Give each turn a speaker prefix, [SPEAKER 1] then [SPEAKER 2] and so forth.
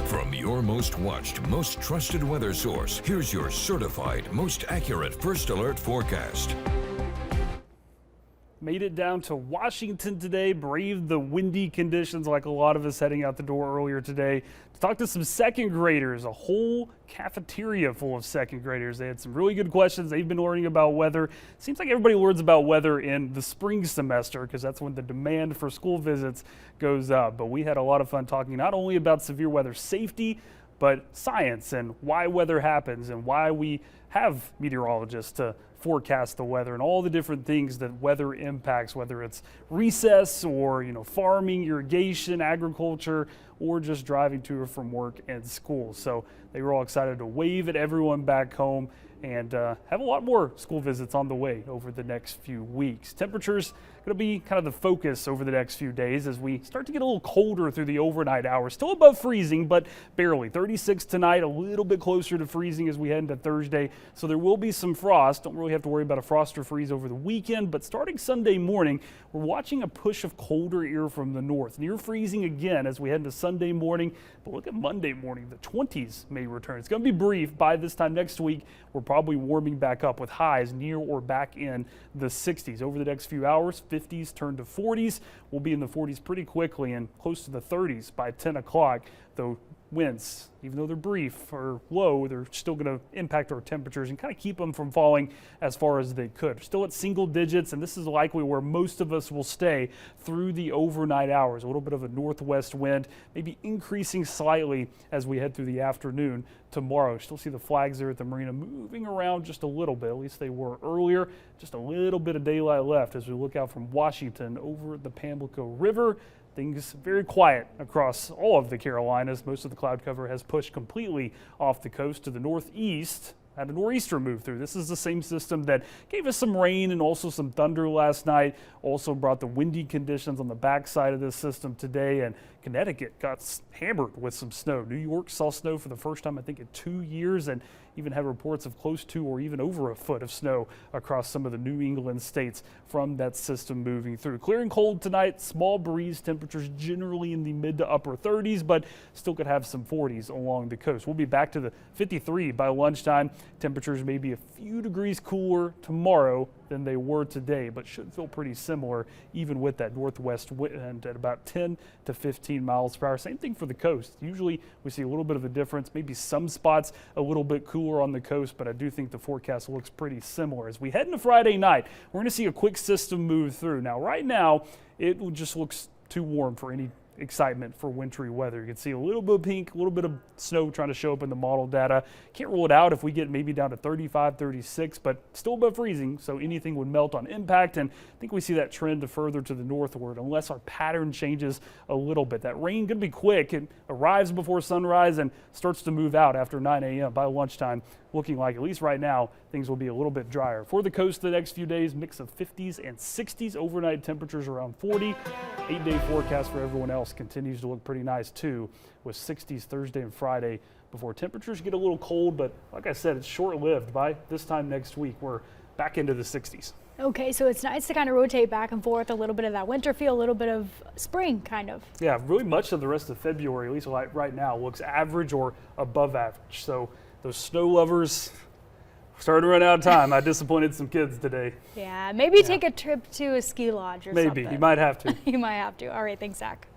[SPEAKER 1] From your most watched, most trusted weather source, here's your certified, most accurate First Alert forecast.
[SPEAKER 2] Made it down to Washington today, braved the windy conditions like a lot of us heading out the door earlier today to talk to some second graders, a whole cafeteria full of second graders. They had some really good questions. They've been learning about weather. Seems like everybody learns about weather in the spring semester because that's when the demand for school visits goes up. But we had a lot of fun talking not only about severe weather safety, but science and why weather happens and why we have meteorologists to forecast the weather and all the different things that weather impacts, whether it's recess or farming, irrigation, agriculture, or just driving to or from work and school. So they were all excited to wave at everyone back home and have a lot more school visits on the way over the next few weeks. Temperatures going to be kind of the focus over the next few days as we start to get a little colder through the overnight hours. Still above freezing, but barely. 36 tonight, a little bit closer to freezing as we head into Thursday. So there will be some frost. Don't really have to worry about a frost or freeze over the weekend, but starting Sunday morning, we're watching a push of colder air from the north. Near freezing again as we head into Sunday morning, but look at Monday morning. The 20s may return. It's going to be brief. By this time next week, we're probably warming back up with highs near or back in the 60s. Over the next few hours, 50s turn to 40s. We'll be in the 40s pretty quickly and close to the 30s by 10 o'clock, though winds, even though they're brief or low, they're still going to impact our temperatures and kind of keep them from falling as far as they could. Still at single digits, and this is likely where most of us will stay through the overnight hours. A little bit of a northwest wind, maybe increasing slightly as we head through the afternoon tomorrow. Still see the flags there at the marina moving around just a little bit, at least they were earlier. Just a little bit of daylight left as we look out from Washington over the Pamlico River. Things very quiet across all of the Carolinas. Most of the cloud cover has pushed completely off the coast to the northeast. Had a nor'easter move through. This is the same system that gave us some rain and also some thunder last night. Also brought the windy conditions on the backside of this system today, and Connecticut got hammered with some snow. New York saw snow for the first time, I think, in 2 years, and even had reports of close to or even over a foot of snow across some of the New England states from that system moving through. Clear and cold tonight, small breeze, temperatures generally in the mid to upper 30s, but still could have some 40s along the coast. We'll be back to the 53 by lunchtime. Temperatures may be a few degrees cooler tomorrow than they were today, but should feel pretty similar even with that northwest wind at about 10 to 15 miles per hour. Same thing for the coast. Usually we see a little bit of a difference, maybe some spots a little bit cooler on the coast, but I do think the forecast looks pretty similar. As we head into Friday night, we're going to see a quick system move through. Now, right now, it just looks too warm for any excitement for wintry weather. You can see a little bit of pink, a little bit of snow trying to show up in the model data. Can't rule it out if we get maybe down to 35, 36, but still above freezing, so anything would melt on impact, and I think we see that trend further to the northward unless our pattern changes a little bit. That rain could be quick. It arrives before sunrise and starts to move out after 9 a.m. by lunchtime. Looking like, at least right now, things will be a little bit drier. For the coast the next few days, mix of 50s and 60s, overnight temperatures around 40. 8-day forecast for everyone else continues to look pretty nice too, with 60s Thursday and Friday before temperatures get a little cold, but like I said, it's short-lived. By this time next week, we're back into the 60s.
[SPEAKER 3] Okay, so it's nice to kind of rotate back and forth, a little bit of that winter feel, a little bit of spring kind of.
[SPEAKER 2] Yeah, really much of the rest of February, at least right now, looks average or above average. So those snow lovers starting to run out of time. I disappointed some kids today.
[SPEAKER 3] Yeah, maybe take a trip to a ski lodge or something.
[SPEAKER 2] Maybe, you might have to.
[SPEAKER 3] You might have to. All right, thanks, Zach.